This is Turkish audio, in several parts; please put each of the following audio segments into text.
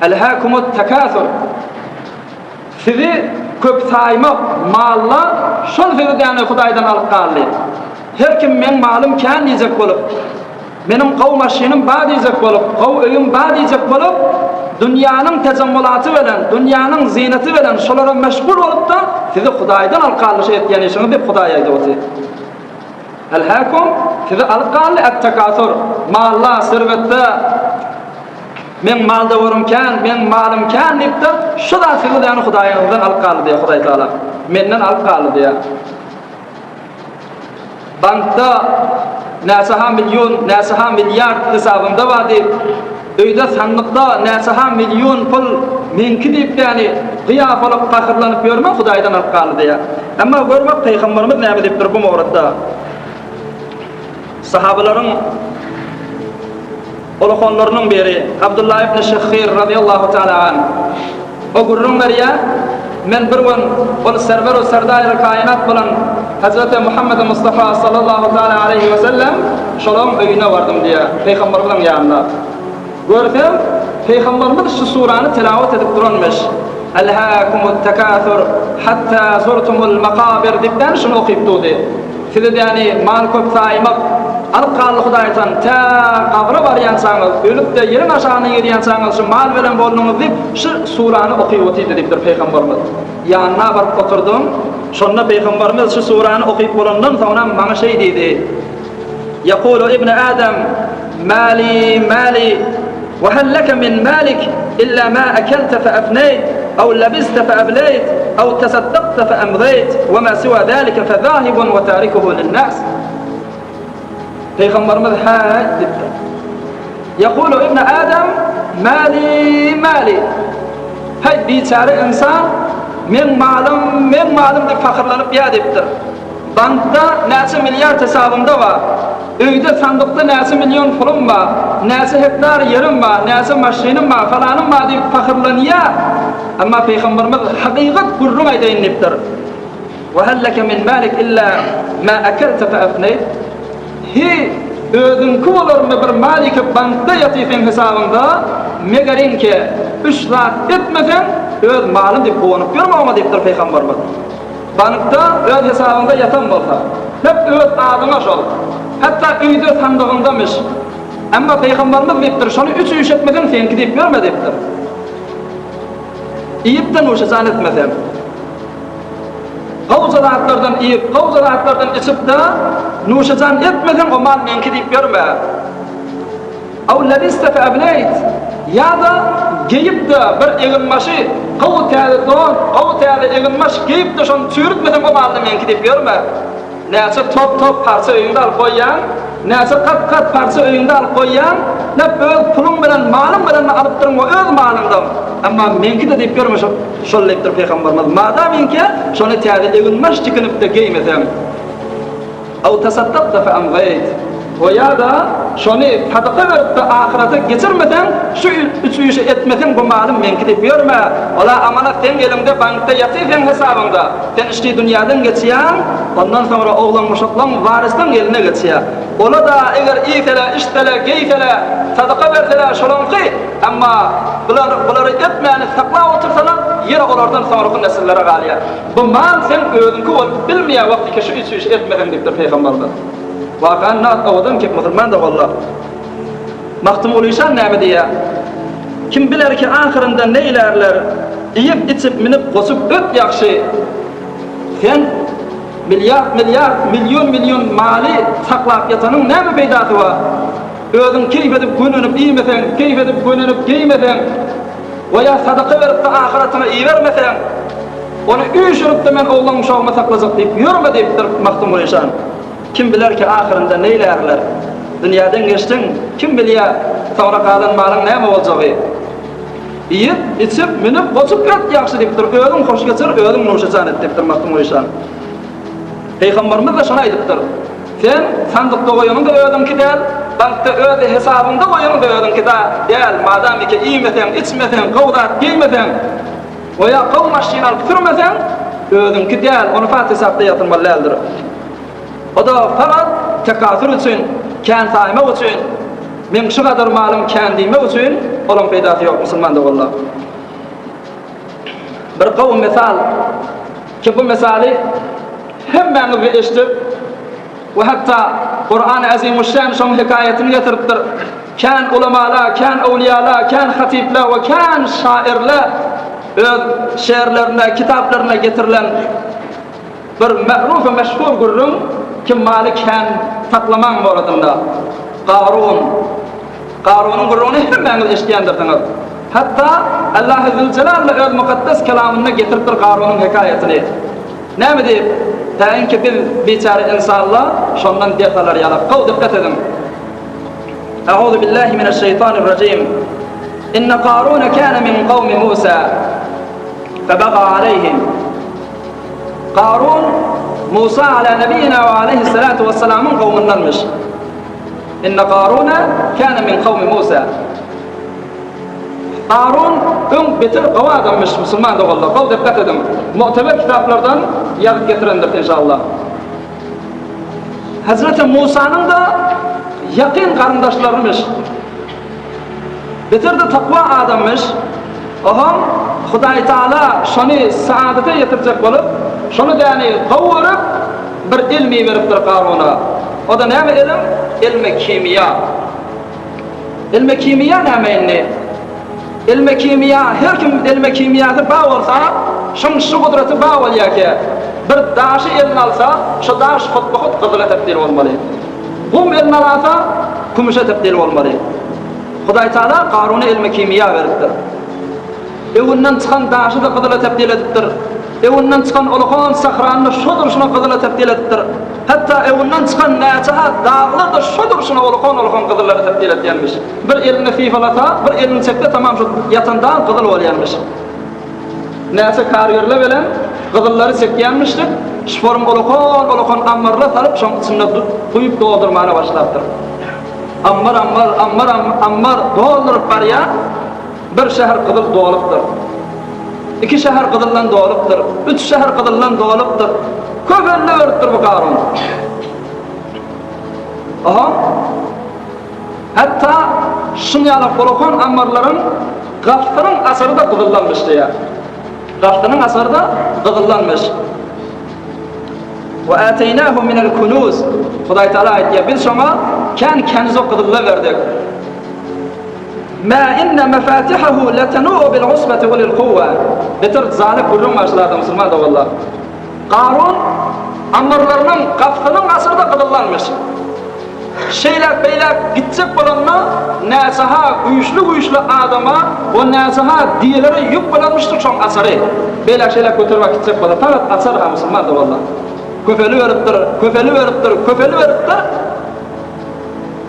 Elhâkumut tekâthur. Sizi köp saymak, malla, şol sizi däne Hudaýdan alyp galdy. Her kim men malym kän diýjek bolup, menim gaw maşynym bar diýjek bolup, gaw öýüm bar diýjek bolup, dünýäniň tejammulaty bilen, dünýäniň zineti bilen şolara meşgul bolup da sizi Hudaýdan alyp galdy etýän işiňi dep Hudaý aýdy. Elhâkum sizi alyp galdy at-tekâthur, malla, serwetde men malda görümkän, men malym kän diýipdi. Şu da sizi däne Hudaýyňdan alyp galdy diýär Hudaý Taala. Menden alyp galdy diýär. Bankda näsaha milyon, näsaha milyard hesabında bar diýip, öýde sandykda näsaha milyon pul menki diýip ýani gıyafalyp pahyrlanyp ýörme Hudaýdan alyp galdy diýär. Emma görmek Peýgamberimiz näme diýipdir bu mawratda? Sahabalaryň olakonlarynyň biri Abdullah ibn Şahhir radiyallahu ta'ala an. O gurrun berýär, men bir gün ol serwer o serdaýy kainat bilen Hazreti Muhammed Mustafa sallallahu ta'ala aleyhi ve sellem şolong öýüne bardym diýär. Peýgamber bilen ýanynda. Görsem Peýgamberimiz şu surany tilawat edip duranmış. Elhâkumut tekâthur hatta zurtumul maqabir diýipden şunu okyp durdy. Sizi ýani mal köp saýmak alqaly Hudaýdan ta qabra barýansaňyz, ölüp de ýerin aşagyna ýerýänsaňyz şu mal bilen bolnuňyz diýip şu surany okyp otyrdy diýipdir Peýgamberimiz. Ýanyna baryp oturdum. Şonda Peýgamberimiz şu surany okyp bolandan soňra maňa şey diýdi. Yaqulu ibn Adam mali mali wa hal laka min malik illa ma akalta fa afnayt aw labista fa ablayt aw tasaddaqta fa amdayt wa ma siwa zalika fa dhahibun wa tarikuhu lin-nas. Peygamberimiz dedi. Yaqulu ibn Adam mali mali. Hay biçare insan men malym dep fakirlanyp ýa-depdir. Bankda näçe milyard hesabymda bar. Öýde sandykda näçe milyon pulum bar, näçe hektar ýerim bar, näçe maşynym bar, falanym bar dep fakirlanýar. Amma Peygamberimiz hakykat gurrun aýdýan depdir. Wa hal laka min malik illa ma akalta fa afnayt. Hi özünkü bolarmy bir malika bankda ýatypyn hesabynda megerenki 3 saat etmesen öz malym dep gonyp ýörmäňe depdir Peýgamberimiz. Bankda öz hesabynda ýatan bolsa, hep öz adyna şol. Hatda öýde sandygyndamış. Amma Peýgamberimiz depdir, şonu 3 üç etmeden senki dep ýörme depdir. Iýipden oşa zan etmesen. Gawzalatlardan iýip, gawzalatlardan içip de nuşajan etmeden o mal menki diýip ýörme. Aw labista fa ablayt. Ýa-da geyip de bir egilmaşy, gawtaýly egilmaş geyip de şonu çürütmeden o malny menki diýip ýörme. Näçe top parça öýünde alyp goýýan, näçe kat parça öýünde alyp goýýan, näp öz pulum bilen, malym bilen alyp durma öz malymdan. Amma menki de diýip ýörme şol lepdir Peýgamberimiz. Madam menki şonu täze egilmaş çykynyp da geýmesem. Aw tasaddaqta fa amghayt. O ýa-da şonu sadaka berip de ahirete geçirmeden şu üç işi etmesen bu malym menki diýip ýörme. Ola amanat sen elimde bankda ýatypyn hesabynda. Sen işli dünýäden geçýän, ondan sonra oglan muşaklan warisden eline geçýär. Ola da eger iýsele, iştele, geýsele, sadaka berseler şolonky, amma bulary etmäni saklap otursalar, ýere olardan sonraki nesillere galýar. Bu mal sen özüňki bolup bilmeýän wagtda şu üç işi etmeden diýipdir Peýgamberimiz. Wakan nat awdan kep musulman da wallah. Maktum olýan näme diýär? Kim biler ki ahirinde ne ilerler? Iýip içip minip gosup öp ýakşy. Sen milyon mali saklap ýatanyň näme beýdaty bar? Özüň keyf edip gönünüp iýmesen, keyf edip gönünüp geýmesen, we ýa sadaka berip de ahiratyna iýermesen, onu üýşürip de men oglan uşagyma saklajak diýip ýörme diýipdir maktum olýan. Kim biler ki ahirinde ne ilerler? Dünýäden geçtin, kim bilýär sonra kalan malyň näme boljagy? Iýip, içip, minip, gosup öp ýakşy diýipdir. Özüň hoş geçir, özüň nuşajan et diýipdir maktum olýan. Peýgamberimiz de şonu aýdypdyr. Sen sandykda goýanyň da özüňki däl, bankda öz hesabynda goýanyň da özüňki däl. Madam ki iýmesen, içmesen, gowdat geýmesen, we ýa gaw maşyna alyp sürmesen, özüňki däl, onu fat hesapda ýatyrmalydyr. O da fakat tekasür üçün, kän saýmak üçün, Men şu kadar malım kendime üçün olan peydası yok Müslüman doğullar. Bir kavim misal ki bu misali hemmeniz eşitip ve hatta Kur'an-ı Azimuşşan şun hikayetini getiripdir. Kan ulemalar, kan evliyalar, kan hatipler ve kan şairler öz şiirlerine, kitaplarına getirilen bir ma'ruf ve meşhur gurrun ki malik kan taklaman boradında. Qarun'un gurrunu hemmeniz eşitkendirsiniz. Hatta Allah Zülcelal'le öz mukaddes kelamına getiripdir Qarun'un hikayetini. Näme diýip? Taýinki biz biçare insanlar şondan defalar ýalap. Gaw dikkat edin. Euzu billahi mineşşeytanirracim. İnne Qarun kana min kavmi Musa febaga aleyhim. Qarun Musa ala nebiyina ve aleyhissalatu vesselam'ın kavmindenmiş. İnne Qarun kana min kavmi Musa. Qarun beter qawa adammış Müslüman doğullar. Gaw dikkat edin. Mu'teber kitaplardan yazıp getirendir inşallah. Hazreti Musa'nın da yakın karındaşlarıymış. Beter de takva adammış. Oham Hudaý Taala şonu saadete yetirecek bolup, şonu yani qawurup bir ilmi beripdir Qarun'a. O da näme ilim? İlmi kimya. İlmi kimya näme? İlmi kimya, her kim ilmi kimyada bağ olsa, şu kudreti bağ olýar ki, bir daşy elini alsa, şu daş hut qızıla tebdil bolmaly. Gum elini alsa, kumuşa tebdil bolmaly. Hudaý Taala Qarun'a ilmi kimya beripdir. Ewinden çıkan daşy da qızıla tebdil edipdir. Ewinden çıkan ulkan sahranyny şuna qızıla tebdil edipdir. Hatta ewinden çıkan näçe dağlar da şuna ulkan qızılara tebdil edýänmiş. Bir elini fifalata, bir elini çekde tamam şu yatandan qızıl bolýanmış. Näçe kargerler bilen qızıllary çekýänmişdir. Şform ulkan ammarlar salyp şoň içine quýup doldurmana başlapdyr. Ammar doldurup barýar. Bir şäher qızıl dolupdyr. 2 şäher qızıldan dolupdyr. 3 şäher qızıldan dolupdyr. Köpelli örtdür bu Qarun. Aha. Hatta şunyalyk bolgan ammarlaryň gaftynyň asary da qızıllanmış diýär. Gaftynyň asary da qızıllanmış. Ve ateynahu minel kunuz. Hudaý Taala aýtdy, biz şoňa kenzo qızıllar berdik. Ma inna mafatihahu latanu bil usbati wal quwwa. Beter zalik gurrun başladı Müslüman doğullar. Qarun ammarlarynyň gaftynyň asary da qızıllanmış. Şeyler beyler gitsek bolanma näsaha güýçli adama o näsaha diýelere ýük bolanmışdyr şoň asary. Beyler şeyler götürmek gitsek bolan tarat asar ha Müslüman doğullar. Köpeli veripdir.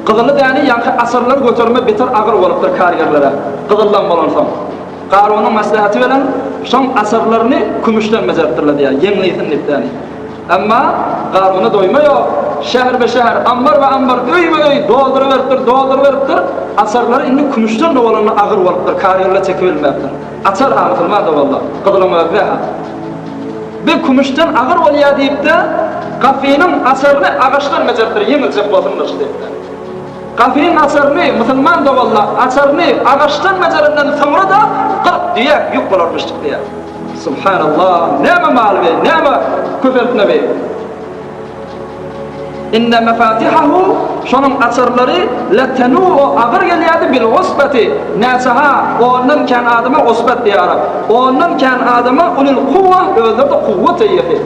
Qızılı däni ýa-ni asarlar götürme beter agyr bolupdyr kargerlere. Qızıldan bolan soň. Qarun'un maslahaty bilen şoň asarlaryny kümüşden mezeripdirler diýär. Ýeňliýsin diýip däni. Amma Qarun'a doýmaýar. Şäher be şäher, ammar öý dolduruveripdir. Asarlary indi kümüşden bolanyny agyr bolupdyr. Kargerler çekip bilmäpdir. Açar ha Müslüman doğullar. Qızılama öýha. Bir kümüşden agyr bolýar diýip-de gafynyň asaryny agaçdan mezeripdir. Ýeňilçe bolsunlar diýip. Gafynyň asaryny Müslüman doğullar asaryny agaçdan mezerinden soňra da qırp diýip ýük bolarmışdyk diýär. Subhanallah. Näme mal we näme köpeltne we. Inna mafatihahu şonuň asarlary latanu agyr gelýärdi bil usbati. Näsaha ondan kan adama usbat diýär. Ondan kan adama ulul quwwa özde quwwat ýeti.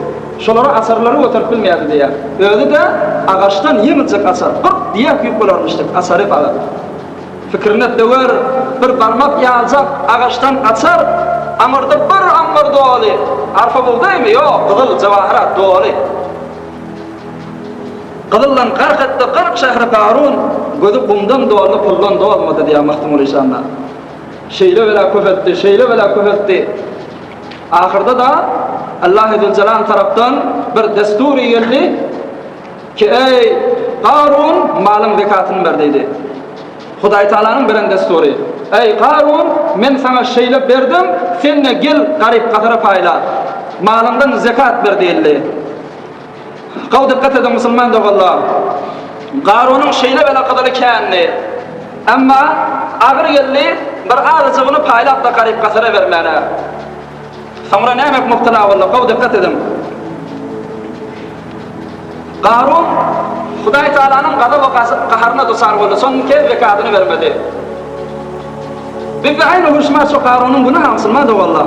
Şolara asarlary götürüp bilmeýärdi diýär. Özü de agaçdan ýeňilçe asar. Qırp diýip ýük bolarmışdyk asary bala. Fikrine döwer bir barmak ýaljak agaçdan açar. Amarda bir ammar doly. Arfa boldymy? Ýok, qızıl jawahirat doly. Qızıllan 40 şäher Qarun gözü qumdan doly, puldan dolmady diýär mahtumul insanlar. Şeýle bela köpetdi. Ahirde da Allah Zülcelal tarapdan bir destur geldi ki ey Qarun malym zekatyny ber diýdi. Hudaý Taalanyň beren destury. Ey Qarun, men sana şeýle berdim, sen ne gel garyp gatara paýla. Malymdan zekat ber diýildi. Gaw dikkat edin Müslüman doğullar. Qarun'un şeýle bela qadaly känni. Amma ağır geldi bir ağzını paylap da qarib qasara vermene. Sonra ne demek muhtala valla qav dikkat edin. Qarun Huday Taala'nın qadab ve qaharına dusar oldu. Son kez zekatını vermedi. Bir de aynı huşma şu Qarun'un günahı mısılmadı valla.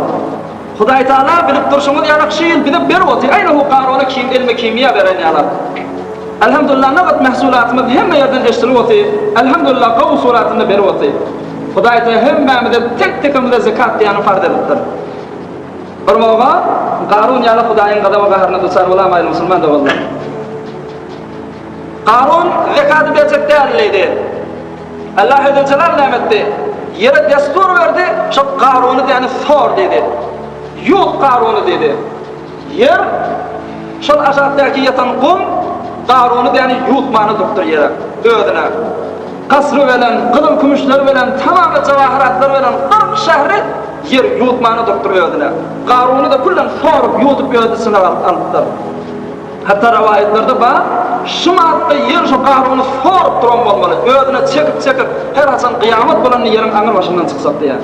Huday Taala bilip durşumuz yaraqşil bilip bir oti. Aynı hu Qarun'a ilmi kimya veren yalar. Elhamdülillah naqat mahsulatımız hem yerden eştiri oti. Elhamdülillah qav suratında bir oti. Huday Taala hemmemizde tek tekimizde zekat diyanı farz ediptir. Bir moğa Qarun yalı Huday'ın qadab ve qaharına dusar olamaydı mısılmadı valla. Qarun zekatı verecek değerliydi. Allah Azze Celal nimetti. Yere destur verdi, şu Qarun'u yani sor dedi. Yut Qarun'u dedi. Yer, şu aşağıdaki yatan kum, Qarun'u yani yutmanı doktor yere, ödüne. Kasrı veren, kılım kümüşleri veren, tamamı cevahiratları veren 40 şehri yer yutmanı doktor ödüne. Qarun'u da kullan sorup yutup ödüsüne aldılar. Hatta rivayetlerde ba şumatda yer şu Qarun'u sorup duran bolmalı. Ödüne çekip her hasan kıyamet bolan yerin anır başından çıksaptı ya.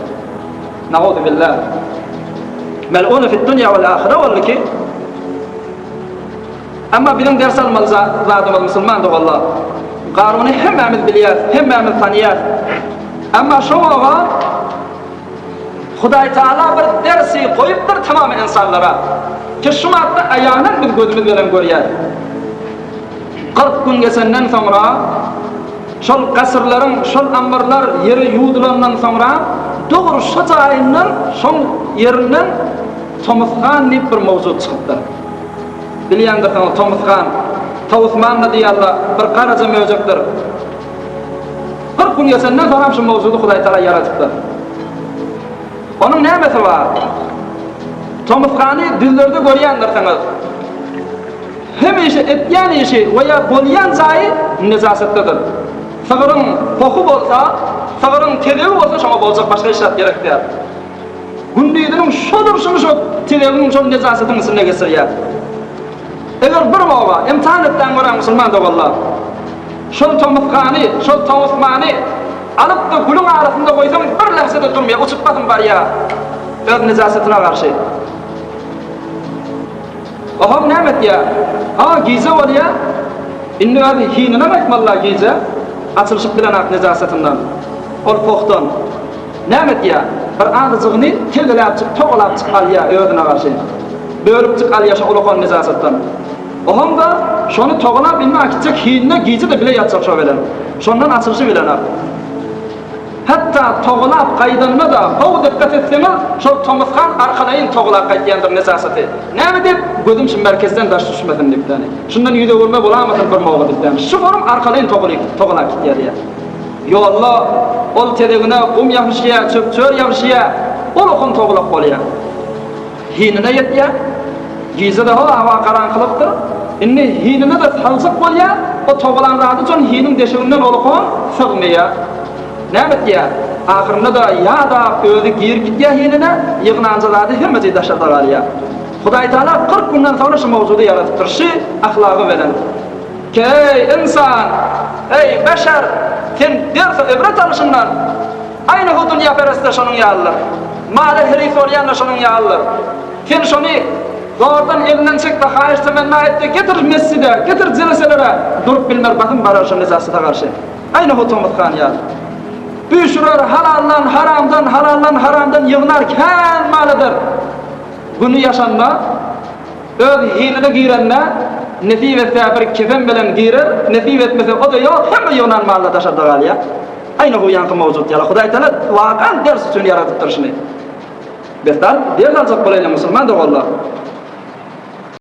Na'udhu billah. Mel'unu fid dunya vel ahire oldu ki. Ama bizim ders almalı zadımız Müslümandı valla. Qarun'u hemmemiz biliyaz, hemmemiz tanıyaz. Ama şu oğa Huday Taala bir dersi koyuptur tamamı insanlara. Ki şumatda ayağının biz gözümüz bilen görýär. 40 gün geçenden sonra şol kasırların, şol ambarlar yeri yudulandan sonra doğru şu ayından, şol yerinden Tomuzgan diýip bir mowzu çıkıptır. Bilýändir Tomuzgan, Tawusman diýýärler, bir qaraca mewjukdur. 40 gün geçenden sonra şu mowzudy Hudaý Taala yaratypdyr. Onun nämesi var? Tomuzgany dillerde görýändirsiňiz. Hem işi etýän işi veya bolýan jaýy nezasatdadır. Sagyrın poku bolsa, sagyrın telebi bolsa şoňa boljak başga işler gerekdir. Gündüýdüň şodurşuny şo telebiň şo nezasatyny sine geçirýär. Eger bir moga imtihan etden gören musulman da valla. Şol Tomuzgany, şol Tawusmany alıp da gulun arasında koysam bir lahzada durmaya uçup batım var ya. Öz nezasatyna karşı. Aham nämet ya? Ha gize var ya. Inni var hinine bakmalla gize. Açılışıp bilen ak nezasatından. Ol poktan. Nämet ya? Bir ağzıgyny tegelap çık, toglap çıkal ya özüne karşı. Bölüp çıkal ya şu ulukon nezasatdan. Aham da şonu toglap inme akitcek hinine gize de bile yatsak şo bilen. Şondan açılışı bilen ak. Hatta toglap qaydanma da bu dikkat etseniz şu Tomuzgan arkalayın toglap qaydandır nezasaty. Näme dep gözüm şu merkezden daş düşmedin dep tane. Şundan ýüde görme bolamadym bir mowga dep. Şu forum arkalayın toglap gitýär ya. Yo Allah, ol telegine kum ýapyşýa, çöp-çör ýapyşýa, ol okun toglap bolýar. Hinine ýetýär. Gizede hawa garaňkylypdyr. Inni hinine de salsak bolýar, o toglan rady üçin hinin deşiginden olukon sygmaýar. Nämet ya? Ahirinde da ya da özü gir gitýär hinine, ýygnanjylady hemmesi daşarda galýar. Hudaý Taala 40 günden sonra şu mowzudy yaratypdyr. Şu ahlagy bilen. Ey insan, ey beşer, sen derse ibret alışından aynı hu dünya perestde şonun ýalyr. Maly heri sorýanda şonun ýalyr. Sen şonu zordan elinden çekdi, hayır temenna etti, getir mescide, getir celeselere, durup bilmer bakın barar şu nezasata karşı. Aynı hu Tomuzgan ýalyr. Büyüşürler halaldan haramdan yığınarken malıdır. Bunu yaşanma, öz hiline girenle, nefib etse bir kefen bilen girer, nefib etmese o da yok, hem yığınan malı taşarda galya. Aynı bu yankı mevcut yala. Hudaý Taala vakan ders üçün yaratıptır şunu. Bestal, ders alacak bolayla musulman da valla.